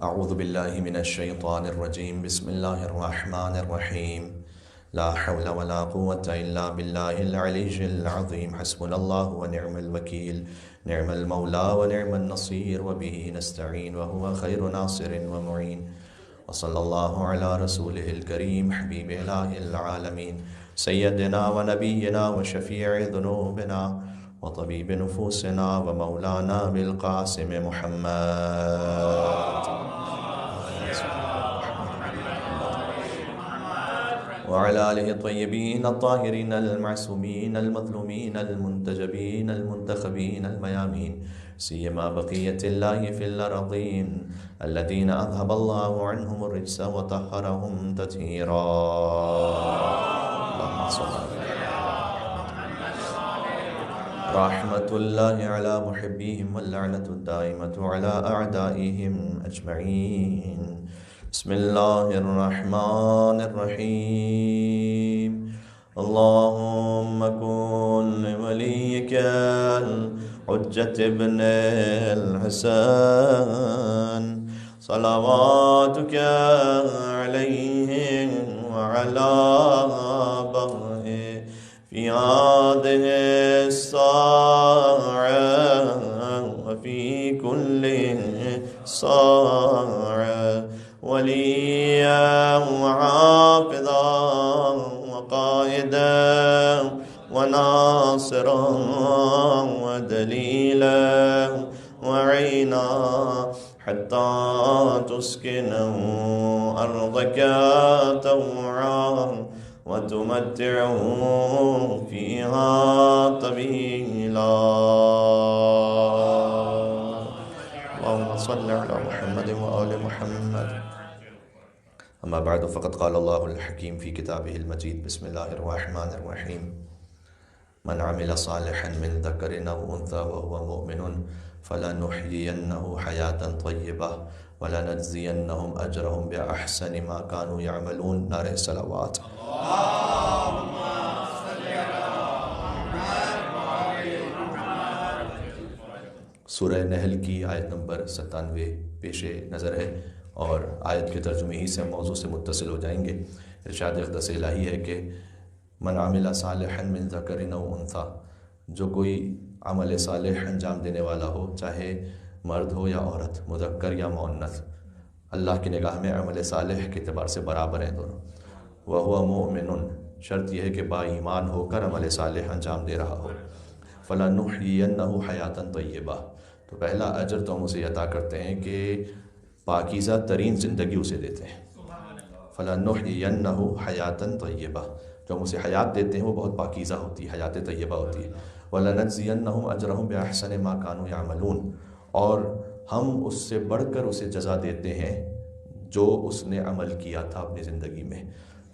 أعوذ بالله من الشيطان الرجيم بسم الله الرحمن الرحيم لا حول ولا قوة إلا بالله العلي العظيم حسبنا الله ونعم الوكيل نعم المولى ونعم النصير وبه نستعين وهو خير ناصر ومعين وصلى الله على رسوله الكريم حبيب إله العالمين سيدنا ونبينا وشفيع ذنوبنا وطبيب نفوسنا ومولانا بالقاسم محمد وعلى آله الطيبين الطاهرين المعصومين المظلومين المنتجبين المنتخبين الميامين سيما بقية الله في الأرضين الذين أذهب الله عنهم الرجس وطهرهم تطهيرا اللهم صل رحمة الله على محبيهم واللعنة الدائمة على أعدائهم أجمعين بسم الله الرحمن الرحيم اللهم كن لوليك الحجة ابن الحسن صلواتك عليه وعلى آبائه في هذه الساعة وفي كل ساعة وليا وحافظا وقائدا وناصرا ودليلا وعينا حتى تسكنه أرضك طوعا وتمتعه فيها طويلا اللهم صل على محمد وآل محمد أما بعد فقد قال الله الحكيم في كتابه المجيد بسم الله الرحمن الرحيم من عمل صالحا من ذكر أو أنثى وهو مؤمن فلنحيينه حياة طيبة ولنجزينهم أجرهم بأحسن ما كانوا يعملون نعرہ صلوات سورہ نحل کی آیت نمبر 97 پیش نظر ہے اور آیت کے ترجمے ہی سے موضوع سے متصل ہو جائیں گے۔ ارشاد اقدس الہی ہے کہ من عمل صالحا من ذکر او انثی، جو کوئی عمل صالح انجام دینے والا ہو، چاہے مرد ہو یا عورت، مذکر یا مؤنث، اللہ کی نگاہ میں عمل صالح کے اعتبار سے برابر ہیں دونوں۔ وہو مؤمن، شرط یہ ہے کہ با ایمان ہو کر عمل صالح انجام دے رہا ہو۔ فلنحیینہ حیاتا طیبہ، تو پہلا اجر تو ہم اسے عطا کرتے ہیں کہ پاکیزہ ترین زندگی اسے دیتے ہیں۔ فلنحیینہ حیاتا طیبہ، جو ہم اسے حیات دیتے ہیں وہ بہت پاکیزہ ہوتی ہے، حیات طیبہ ہوتی ہے۔ وَلَنَجْزِيَنَّهُمْ أَجْرَهُمْ بِأَحْسَنِ مَا كَانُوا يَعْمَلُونَ، اور ہم اس سے بڑھ کر اسے جزا دیتے ہیں جو اس نے عمل کیا تھا اپنی زندگی میں۔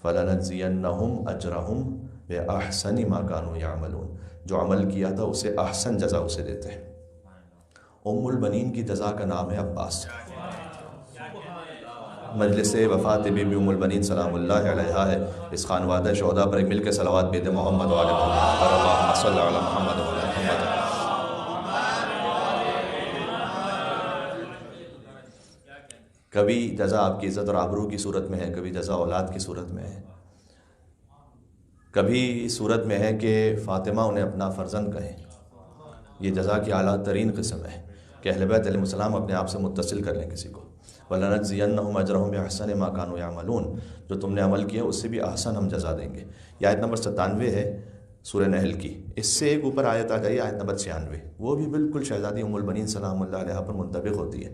فَلَنَجْزِيَنَّهُمْ أَجْرَهُمْ بِأَحْسَنِ مَا كَانُوا يَعْمَلُونَ، جو عمل کیا تھا اسے احسن جزا اسے دیتے ہیں۔ ام البنین کی جزا کا نام ہے عباس۔ مجلس وفات بی بی ام البنین سلام اللہ علیہا ہے۔ اس خانوادہ شہداء پر ایک مل کے صلوات بید محمد و آل محمد اور اللہم صلی علی محمد و آل محمد۔ کبھی جزا آپ کی عزت اور آبرو کی صورت میں ہے، کبھی جزا اولاد کی صورت میں ہے، کبھی صورت میں ہے کہ فاطمہ انہیں اپنا فرزند کہیں۔ یہ جزا کی اعلیٰ ترین قسم ہے کہ اہل بیت علیہ السلام اپنے آپ سے متصل کر لیں کسی کو۔ وَلَنَجْزِيَنَّهُمْ أَجْرَهُمْ بِأَحْسَنِ مَا كَانُوا يَعْمَلُونَ، جو تم نے عمل کیا اس سے بھی احسن ہم جزا دیں گے۔ یہ آیت نمبر 97 ہے سورہ نحل کی۔ اس سے ایک اوپر آیت آ جائیے، آیت نمبر 96، وہ بھی بالکل شہزادی ام البنین سلام اللہ علیہ پر منطبق ہوتی ہے۔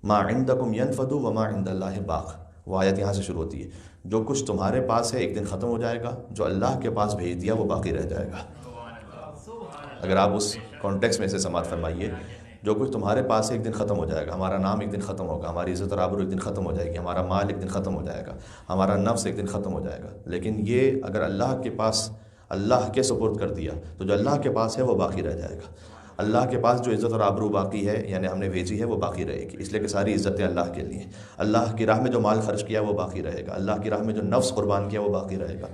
مَا عِنْدَكُمْ يَنْفَدُ وَمَا عِنْدَ اللَّهِ بَاقٍ، وہ آیت یہاں سے شروع ہوتی ہے۔ جو کچھ تمہارے پاس ہے ایک دن ختم ہو جائے گا، جو اللہ کے پاس بھیج دیا وہ باقی رہ جائے گا۔ اگر آپ اس کانٹیکس میں سے سماعت فرمائیے، جو کچھ تمہارے پاس ایک دن ختم ہو جائے گا، ہمارا نام ایک دن ختم ہوگا، ہماری عزت اور آبرو ایک دن ختم ہو جائے گی، ہمارا مال ایک دن ختم ہو جائے گا، ہمارا نفس ایک دن ختم ہو جائے گا، لیکن یہ اگر اللہ کے پاس اللہ کے سپرد کر دیا تو جو اللہ کے پاس ہے وہ باقی رہ جائے گا۔ اللہ کے پاس جو عزت اور آبرو باقی ہے یعنی ہم نے بھیجی ہے وہ باقی رہے گی، اس لیے کہ ساری عزتیں اللہ کے لیے۔ اللہ کی راہ میں جو مال خرچ کیا وہ باقی رہے گا، اللہ کی راہ میں جو نفس قربان کیا وہ باقی رہے گا،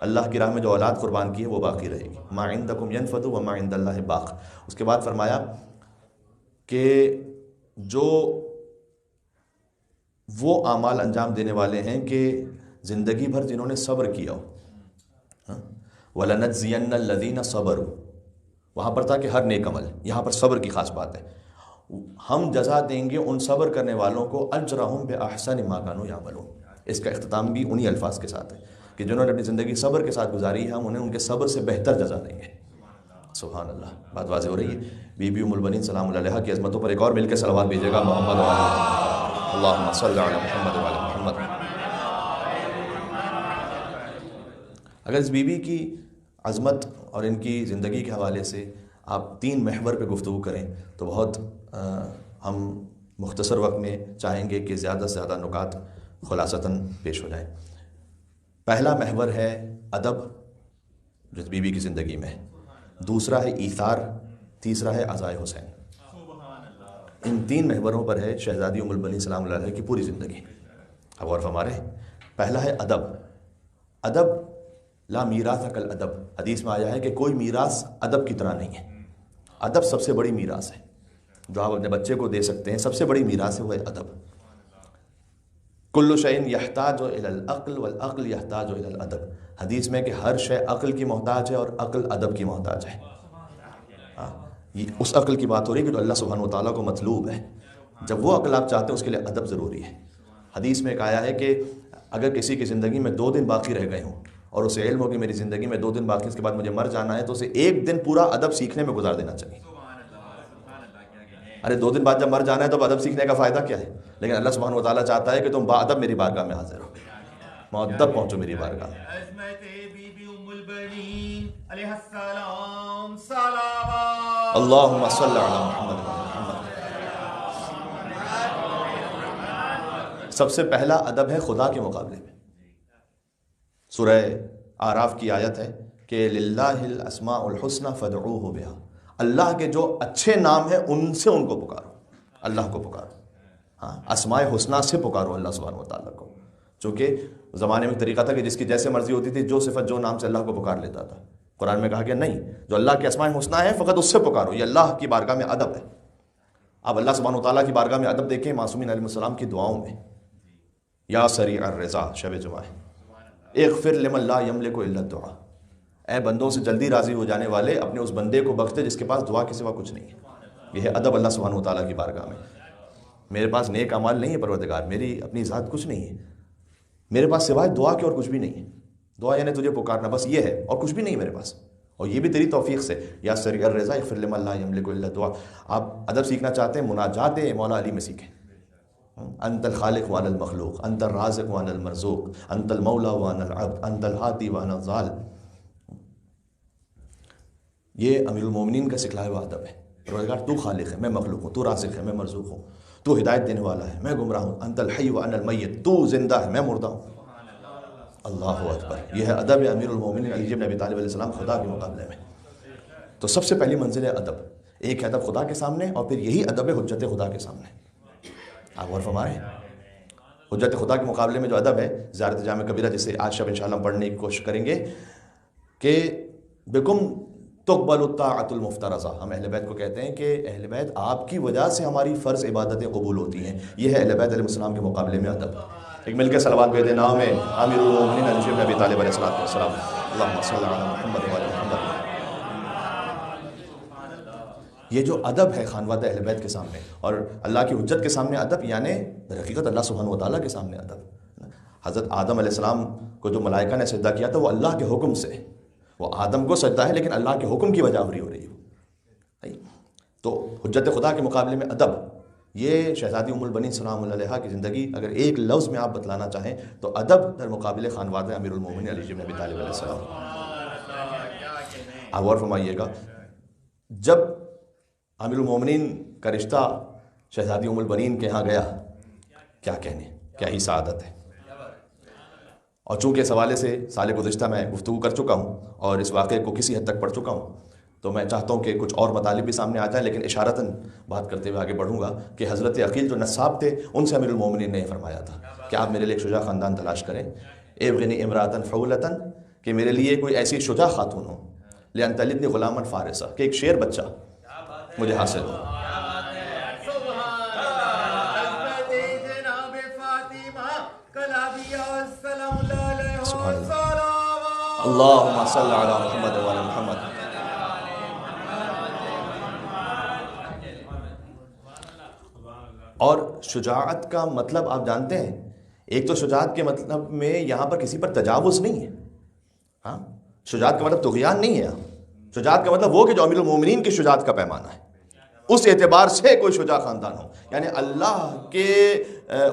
اللہ کی راہ میں جو اولاد قربان کی ہے وہ باقی رہے گی۔ ما عندکم ینفد وما عند اللہ باق۔ اس کے بعد فرمایا کہ جو وہ اعمال انجام دینے والے ہیں کہ زندگی بھر جنہوں نے صبر کیا ہو. وَلَنَجْزِيَنَّ الَّذِينَ صَبَرُوا، وہاں پر تھا کہ ہر نیک عمل، یہاں پر صبر کی خاص بات ہے. ہم جزا دیں گے ان صبر کرنے والوں کو اجرہم بِأَحْسَنِ مَا كَانُوا يَعْمَلُونَ. اس کا اختتام بھی انہی الفاظ کے ساتھ ہے کہ جنہوں نے اپنی زندگی صبر کے ساتھ گزاری ہے، ہم انہیں ان کے صبر سے بہتر جزا دیں گے. سبحان اللہ، بات واضح ہو رہی ہے. بی بی ام البنین سلام اللہ علیہا کی عظمتوں پر ایک اور مل کے صلوات بھیجیے گا. محمد و علی محمد، اللہم صلی علی محمد و علی محمد. اگر اس بی بی کی عظمت اور ان کی زندگی کے حوالے سے آپ 3 محور پہ گفتگو کریں تو بہت ہم مختصر وقت میں چاہیں گے کہ زیادہ سے زیادہ نکات خلاصتاً پیش ہو جائیں. پہلا محور ہے ادب جو بی بی کی زندگی میں ہے، دوسرا ہے ایثار، تیسرا ہے عزائے حسین. ان 3 محوروں پر ہے شہزادی ام البنین سلام اللہ علیہ کی پوری زندگی. اب غور فرما رہے ہیں. پہلا ہے ادب. ادب لا میراث کالادب، حدیث میں آیا ہے کہ کوئی میراث ادب کی طرح نہیں ہے. ادب سب سے بڑی میراث ہے جو آپ اپنے بچے کو دے سکتے ہیں. سب سے بڑی میراث ہے وہ ہے ادب. کل شیء یحتاج الی العقل والعقل یحتاج الی الادب. حدیث میں کہ ہر شے عقل کی محتاج ہے اور عقل ادب کی محتاج ہے. اس عقل کی بات ہو رہی ہے کہ جو اللہ سبحانہ و تعالیٰ کو مطلوب ہے. جب وہ عقل آپ چاہتے ہیں اس کے لیے ادب ضروری ہے. حدیث میں ایک آیا ہے کہ اگر کسی کی زندگی میں 2 دن باقی رہ گئے ہوں اور اسے علم ہو کہ میری زندگی میں 2 دن باقی، اس کے بعد مجھے مر جانا ہے، تو اسے 1 دن پورا ادب سیکھنے میں گزار دینا چاہیے. ارے 2 دن بعد جب مر جانا ہے تو ادب سیکھنے کا فائدہ کیا ہے؟ لیکن اللہ سبحانہ و تعالیٰ چاہتا ہے کہ تم باادب میری بارگاہ میں حاضر ہو، مؤدب پہنچو میری بارگاہ میں. اللہم صلی علی محمد و علی محمد. سب سے پہلا ادب ہے خدا کے مقابلے میں. سورہ اعراف کی آیت ہے کہ للہ الاسماء الحسنى فادعوہ بہا. اللہ کے جو اچھے نام ہیں ان سے ان کو پکارو، اللہ کو پکارو. ہاں، اسماء حسنہ سے پکارو اللہ سبحانہ و تعالیٰ کو. چونکہ زمانے میں طریقہ تھا کہ جس کی جیسے مرضی ہوتی تھی جو صفت جو نام سے اللہ کو پکار لیتا تھا. قرآن میں کہا کہ نہیں، جو اللہ کے اسماء حسنہ ہیں فقط اس سے پکارو. یہ اللہ کی بارگاہ میں ادب ہے. آپ اللہ سبحانہ و تعالیٰ کی بارگاہ میں ادب دیکھیں معصومین علیہ السلام کی دعاؤں میں. یا سریع الرضا، شب جمعہ ہے، اغفر لمن لا یملک الا الدعاء. اے بندوں سے جلدی راضی ہو جانے والے، اپنے اس بندے کو بخش دے جس کے پاس دعا کے سوا کچھ نہیں ہے. یہ ہے ادب اللہ سبحانہ و تعالیٰ کی بارگاہ میں. میرے پاس نیک اعمال نہیں ہے پروردگار، میری اپنی ذات کچھ نہیں ہے، میرے پاس سوائے دعا کے اور کچھ بھی نہیں ہے. دعا یعنی تجھے پکارنا، بس یہ ہے، اور کچھ بھی نہیں میرے پاس، اور یہ بھی تیری توفیق سے. یا سریع الرضا اغفر لمن لا یملک الا الدعاء. آپ ادب سیکھنا چاہتے ہیں، مناجات مولا علی میں سیکھیں. انت الخالق وانا المخلوق، انت الرازق وانا المرزوق، انت المولا وانا العبد، انت الہادی وانا الضال. یہ امیر المومنین کا سکھلایا ہوا ادب ہے. پروردگار تو خالق ہے، میں مخلوق ہوں، تو رازق ہے، میں مرزوق ہوں، تو ہدایت دینے والا ہے، میں گمراہ ہوں. انت الحی وانا المیت، تو زندہ ہے، میں مردہ ہوں. اللہ اکبر. یہ ہے ادب امیر المومنین علی بن ابی طالب علیہ السلام خدا کے مقابلے میں. تو سب سے پہلی منزل ہے ادب. ایک ہے ادب خدا کے سامنے، اور پھر یہی ادب ہے حجت خدا کے سامنے. آپ غور فرما رہے ہیں. حجت خدا کے مقابلے میں جو ادب ہے، زیارت جامع کبیرہ جسے آج شب انشاءاللہ ہم پڑھنے کی کوشش کریں گے، کہ بکم تقبل الطاعۃ المفترضہ. ہم اہل بیت کو کہتے ہیں کہ اہل بیت آپ کی وجہ سے ہماری فرض عبادتیں قبول ہوتی ہیں. یہ ہے اہل بیت علیہ السلام کے مقابلے میں ادب. ایک مل کے صلوات بھیج دیں نام ہے امیر المومنین علی بن ابی طالب علیہ السلام. اللہم صلی علی محمد و علی محمد. یہ جو ادب ہے خانوادہ اہل بیت کے سامنے اور اللہ کی حجت کے سامنے ادب، یعنی در حقیقت اللہ سبحانہ و تعالیٰ کے سامنے ادب. حضرت آدم علیہ السلام کو جو ملائکہ نے سجدہ کیا تھا وہ اللہ کے حکم سے، وہ آدم کو سجدہ ہے لیکن اللہ کے حکم کی وجہ ہو رہی ہے. تو حجت خدا کے مقابلے میں ادب. یہ شہزادی ام البنین سلام اللہ علیہا کی زندگی اگر ایک لفظ میں آپ بتلانا چاہیں تو ادب در مقابل خانوادہ امیر المومنین علی بن ابی طالب علیہ السلام. آپ غور فرمائیے گا، جب امیر المومنین کا رشتہ شہزادی ام البنین کے ہاں گیا، کیا کہنے، کیا ہی سعادت ہے. اور چونکہ اس حوالے سے سال گزشتہ میں گفتگو کر چکا ہوں اور اس واقعے کو کسی حد تک پڑھ چکا ہوں، تو میں چاہتا ہوں کہ کچھ اور مطالب بھی سامنے آ جائیں، لیکن اشارتاً بات کرتے ہوئے آگے بڑھوں گا کہ حضرت عقیل جو نصاب تھے ان سے امیر المومنین نے فرمایا تھا کہ آپ میرے لیے ایک شجاع خاندان تلاش کریں. ابغنی امراۃ فعولۃ، کہ میرے لیے کوئی ایسی شجاع خاتون ہو، لأن تلدنی غلاما فارسا، کہ ایک شیر بچہ مجھے حاصل ہو. سبحان اللہ، اللہم صلی علی محمد و علی محمد۔ اور شجاعت کا مطلب آپ جانتے ہیں، ایک تو شجاعت کے مطلب میں یہاں پر کسی پر تجاوز نہیں ہے، ہاں، شجاعت کا مطلب طغیان نہیں ہے، شجاعت کا مطلب وہ کہ جو امیر المومنین کی شجاعت کا پیمانہ ہے، اس اعتبار سے کوئی شجاع خاندان ہو، یعنی اللہ کے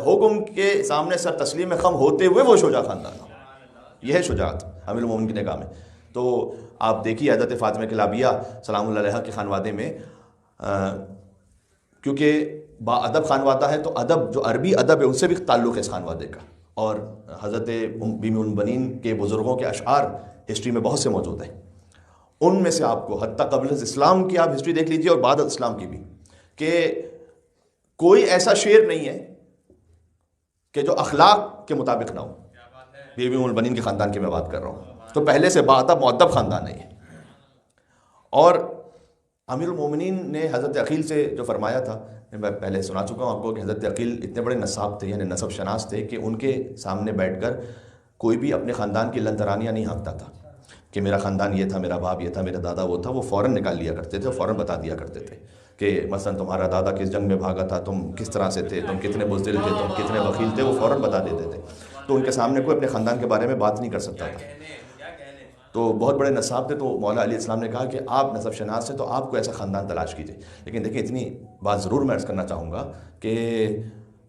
حکم کے سامنے سر تسلیم خم ہوتے ہوئے وہ شجاع خاندان ہو، یہ ہے شجاعت امیر المومنین کی نگاہ میں۔ تو آپ دیکھیے حضرت فاطمہ کلابیہ سلام اللہ علیہا کے خانوادے میں، کیونکہ با ادب خانوادہ ہے تو ادب جو عربی ادب ہے ان سے بھی تعلق ہے اس خانوادے کا، اور حضرت بیم البنین کے بزرگوں کے اشعار ہسٹری میں بہت سے موجود ہیں، ان میں سے آپ کو حتیٰ قبل اسلام کی آپ ہسٹری دیکھ لیجئے اور بعد اسلام کی بھی، کہ کوئی ایسا شعر نہیں ہے کہ جو اخلاق کے مطابق نہ ہو۔ بیم البنین کے خاندان کی میں بات کر رہا ہوں، تو پہلے سے با ادب مؤدب خاندان ہے یہ۔ اور امیر المومنین نے حضرت عقیل سے جو فرمایا تھا، میں پہلے سنا چکا ہوں آپ کو، کہ حضرت عقیل اتنے بڑے نصاب تھے، یعنی نسب شناس تھے، کہ ان کے سامنے بیٹھ کر کوئی بھی اپنے خاندان کی لن ترانیاں نہیں ہانکتا تھا کہ میرا خاندان یہ تھا، میرا باپ یہ تھا، میرا دادا وہ تھا، وہ فوراً نکال لیا کرتے تھے، فوراً بتا دیا کرتے تھے کہ مثلا تمہارا دادا کس جنگ میں بھاگا تھا، تم کس طرح سے تھے، تم کتنے بزدل تھے، تم کتنے بخیل تھے، وہ فوراً بتا دیتے تھے، تو ان کے سامنے کوئی اپنے خاندان کے بارے میں بات نہیں کر سکتا تھا۔ تو بہت بڑے نصاب تھے، تو مولا علیہ السلام نے کہا کہ آپ نسب شناس ہیں تو آپ کو ایسا خاندان تلاش کیجیے۔ لیکن دیکھیں اتنی بات ضرور میں عرض کرنا چاہوں گا کہ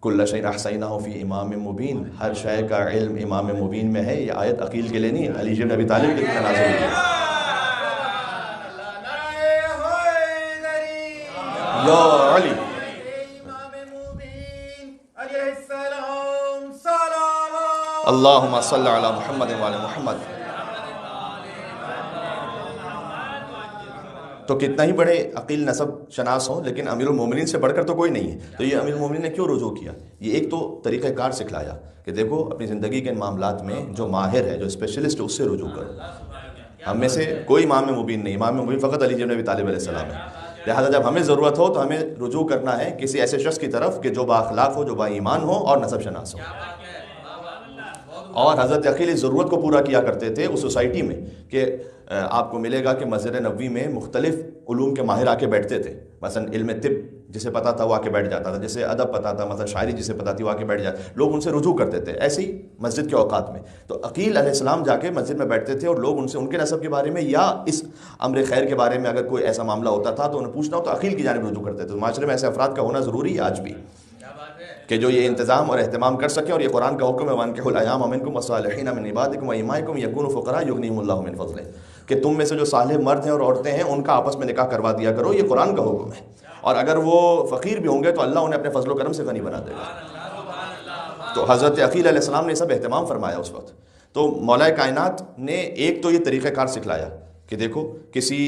کل شیء احصیناہ فی امام مبین، ہر شے کا علم امام مبین میں ہے۔ یہ آیت عقیل کے لیے نہیں، علی بن ابی طالب کے لیے نازل ہوئی ہے۔ یا علی اللہم صلی علی محمد و علی محمد۔ تو کتنا ہی بڑے عقیل نسب شناس ہوں، لیکن امیر المومنین سے بڑھ کر تو کوئی نہیں ہے۔ تو یہ امیر المومنین نے کیوں رجوع کیا؟ یہ ایک تو طریقہ کار سکھلایا کہ دیکھو اپنی زندگی کے ان معاملات میں جو ماہر ہے، جو اسپیشلسٹ ہے، اس سے رجوع کرو۔ ہم میں سے کوئی امام مبین نہیں، امام مبین فقط علی بن ابی طالب علیہ السلام ہے۔ لہٰذا جب ہمیں ضرورت ہو تو ہمیں رجوع کرنا ہے کسی ایسے شخص کی طرف کہ جو با اخلاق ہو، جو با ایمان ہو اور نسب شناس ہو۔ اور حضرت عقیل اس ضرورت کو پورا کیا کرتے تھے اس سوسائٹی میں کہ آپ کو ملے گا کہ مسجد نبوی میں مختلف علوم کے ماہر آ کے بیٹھتے تھے، مثلا علم طب جسے پتا تھا وہ آ کے بیٹھ جاتا تھا، جسے ادب پتا تھا، مثلا شاعری جسے پتا تھی وہ آ کے بیٹھ جاتا، لوگ ان سے رجوع کرتے تھے ایسے ہی مسجد کے اوقات میں۔ تو عقیل علیہ السلام جا کے مسجد میں بیٹھتے تھے اور لوگ ان سے ان کے نسب کے بارے میں یا اس امر خیر کے بارے میں اگر کوئی ایسا معاملہ ہوتا تھا تو انہیں پوچھنا ہو تو عقیل کی جانب رجوع کرتے تھے۔ تو معاشرے میں ایسے افراد کا ہونا ضروری ہے آج بھی، کہ جو یہ انتظام اور اہتمام کر سکیں، اور یہ قرآن کا حکم ہے وَأَنكِحُوا الْأَيَامَ مِنكُمْ وَالصَّالِحِينَ مِنْ عِبَادِكُمْ وَإِمَائِكُمْ يَكُونُوا فُقَرَاءَ يُغْنِيهِمُ اللَّهُ مِنْ فَضْلِهِ، کہ تم میں سے جو صالح مرد ہیں اور عورتیں ہیں ان کا آپس میں نکاح کروا دیا کرو، یہ قرآن کا حکم ہے، اور اگر وہ فقیر بھی ہوں گے تو اللہ انہیں اپنے فضل و کرم سے غنی بنا دے گا۔ تو حضرت عقیل علیہ السلام نے سب اہتمام فرمایا اس وقت۔ تو مولا کائنات نے ایک تو یہ طریقہ کار سکھلایا کہ دیکھو کسی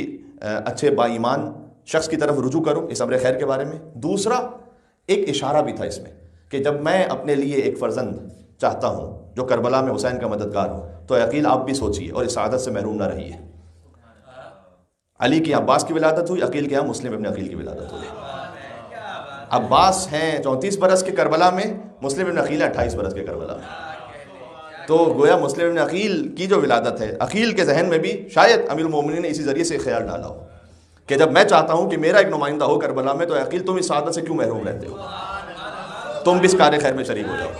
اچھے با ایمان شخص کی طرف رجوع کرو اس امر خیر کے بارے میں۔ دوسرا ایک اشارہ بھی تھا اس میں کہ جب میں اپنے لیے ایک فرزند چاہتا ہوں جو کربلا میں حسین کا مددگار ہو، تو عقیل آپ بھی سوچیے اور اس سعادت سے محروم نہ رہیے۔ علی کی عباس کی ولادت ہوئی، عقیل کے یہاں مسلم ابن عقیل کی ولادت ہوئی۔ عباس ہیں 34 برس کے کربلا میں، مسلم ابن عقیل 28 برس کے کربلا میں۔ تو گویا مسلم ابن عقیل کی جو ولادت ہے، عقیل کے ذہن میں بھی شاید امیر المومنین نے اسی ذریعے سے خیال ڈالا ہو کہ جب میں چاہتا ہوں کہ میرا ایک نمائندہ ہو کربلا میں، تو عقیل تم اس سعادت سے کیوں محروم رہتے ہو، تم بھی اس کار خیر میں شریک ہو جاؤ۔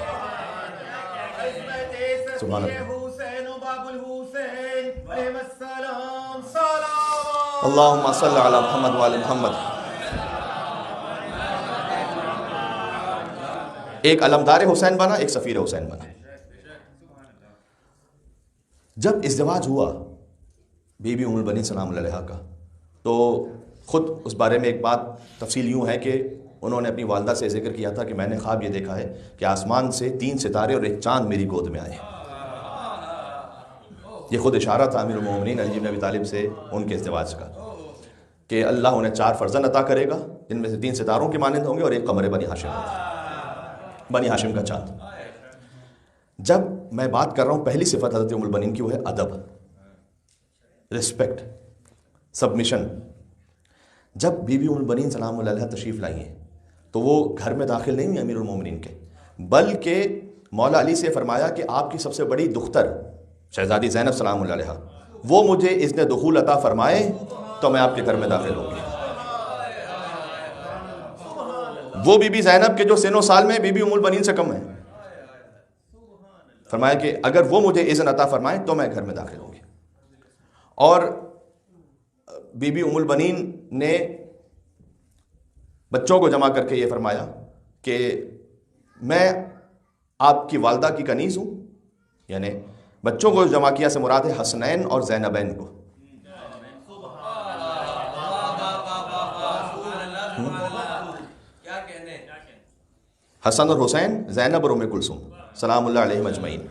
سبحان اللہ، اللہم صلی علی محمد وعلی محمد۔ ایک علمدار حسین بنا، ایک سفیر حسین بنا۔ جب ازدواج ہوا بی بی ام البنین سلام اللہ علیہا کا، تو خود اس بارے میں ایک بات تفصیل یوں ہے کہ انہوں نے اپنی والدہ سے ذکر کیا تھا کہ میں نے خواب یہ دیکھا ہے کہ آسمان سے 3 ستارے اور ایک چاند میری گود میں آئے۔ یہ خود اشارہ تھا امیر المومنین علی بن ابی طالب سے ان کے ازدواج کا، کہ اللہ انہیں 4 فرزند عطا کرے گا جن میں سے 3 ستاروں کے مانند ہوں گے اور ایک قمر بنی ہاشم ہوگا، بنی ہاشم کا چاند۔ جب میں بات کر رہا ہوں پہلی صفت حضرت ام البنین کی، وہ ہے ادب، رسپیکٹ، سبمیشن۔ جب بی بی ام البنین سلام اللہ علیہ تشریف لائی ہیں تو وہ گھر میں داخل نہیں ہوئی امیر المومنین کے، بلکہ مولا علی سے فرمایا کہ آپ کی سب سے بڑی دختر شہزادی زینب سلام اللہ علیہا، وہ مجھے اذن دخول عطا فرمائے تو میں آپ کے گھر میں داخل ہوں گی۔ وہ بی بی زینب کے جو سن و سال میں بی بی ام البنین سے کم ہے، فرمایا کہ اگر وہ مجھے اذن عطا فرمائے تو میں گھر میں داخل ہوں گی۔ اور بی بی ام البنین نے بچوں کو جمع کر کے یہ فرمایا کہ میں آپ کی والدہ کی کنیز ہوں، یعنی بچوں کو جمع کیا سے مراد ہے حسنین اور زینبین کو۔ حسن اور حسین، زینب اور ام کلثوم سلام اللہ علیہم اجمعین،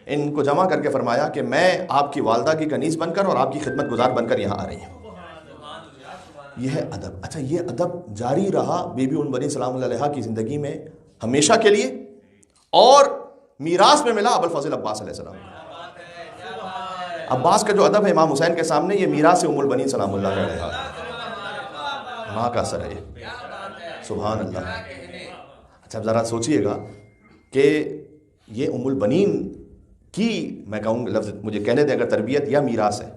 ان کو جمع کر کے فرمایا کہ میں آپ کی والدہ کی کنیز بن کر اور آپ کی خدمت گزار بن کر یہاں آ رہی ہوں۔ یہ ہے ادب۔ اچھا، یہ ادب جاری رہا بی بی ام البنین سلام اللہ علیہا کی زندگی میں ہمیشہ کے لیے، اور میراث میں ملا ابوالفضل عباس علیہ السلام۔ عباس کا جو ادب ہے امام حسین کے سامنے، یہ میراث ام البنین سلام اللہ علیہا، ماں کا اثر ہے یہ، سبحان اللہ۔ اچھا، اب ذرا سوچئے گا کہ یہ ام البنین کی، میں کہوں لفظ مجھے کہنے دیں اگر تربیت یا میراث ہے،